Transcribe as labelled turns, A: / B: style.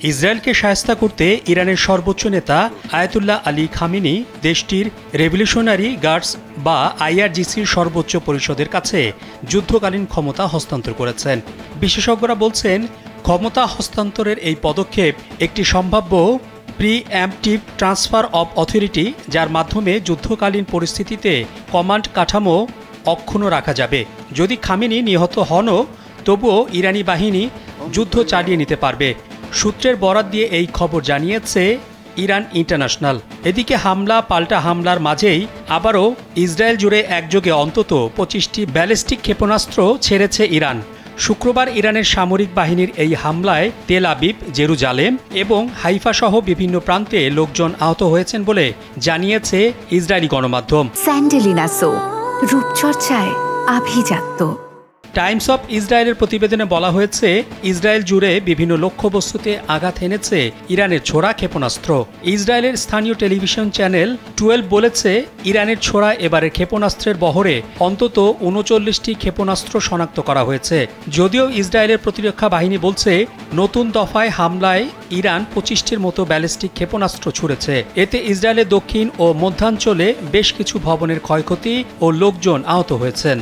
A: ইসরায়েলকে শায়েস্তা করতে ইরানের সর্বোচ্চ নেতা আয়াতুল্লাহ আলী খামেনি দেশটির রেভলিউশনারি গার্ডস বা আইআরজিসির সর্বোচ্চ পরিষদের কাছে যুদ্ধকালীন ক্ষমতা হস্তান্তর করেছেন। বিশেষজ্ঞরা বলছেন, ক্ষমতা হস্তান্তরের এই পদক্ষেপ একটি সম্ভাব্য প্রি-অ্যাম্পটিভ ট্রান্সফার অব অথরিটি, যার মাধ্যমে যুদ্ধকালীন পরিস্থিতিতে কমান্ড কাঠামো অক্ষুণ্ণ রাখা যাবে। যদি খামেনি নিহত হনও, তবুও ইরানি বাহিনী যুদ্ধ চালিয়ে নিতে পারবে। সূত্রের বরাত দিয়ে এই খবর জানিয়েছে ইরান ইন্টারন্যাশনাল। এদিকে হামলা পাল্টা হামলার মাঝেই আবারও ইসরায়েল জুড়ে একযোগে অন্তত 25টি ব্যালিস্টিক ক্ষেপণাস্ত্র ছেড়েছে ইরান। শুক্রবার ইরানের সামরিক বাহিনীর এই হামলায় তেল আবিব, জেরুজালেম এবং হাইফা সহ বিভিন্ন প্রান্তে লোকজন আহত হয়েছেন বলে জানিয়েছে ইসরায়েলি গণমাধ্যম।
B: স্যান্ডেলিনা সো, রূপচর্চায় আভিজাত্য।
A: টাইমস অফ ইসরায়েলের প্রতিবেদনে বলা হয়েছে, ইসরায়েল জুড়ে বিভিন্ন লক্ষ্যবস্তুতে আঘাত এনেছে ইরানের ছোড়া ক্ষেপণাস্ত্র। ইসরায়েলের স্থানীয় টেলিভিশন চ্যানেল 12 বলেছে, ইরানের ছোড়া এবারের ক্ষেপণাস্ত্রের বহরে অন্তত 39টি ক্ষেপণাস্ত্র শনাক্ত করা হয়েছে। যদিও ইসরায়েলের প্রতিরক্ষা বাহিনী বলছে, নতুন দফায় হামলায় ইরান 25টির মতো ব্যালিস্টিক ক্ষেপণাস্ত্র ছুড়েছে। এতে ইসরায়েলের দক্ষিণ ও মধ্যাঞ্চলে বেশ কিছু ভবনের ক্ষয়ক্ষতি ও লোকজন আহত হয়েছেন।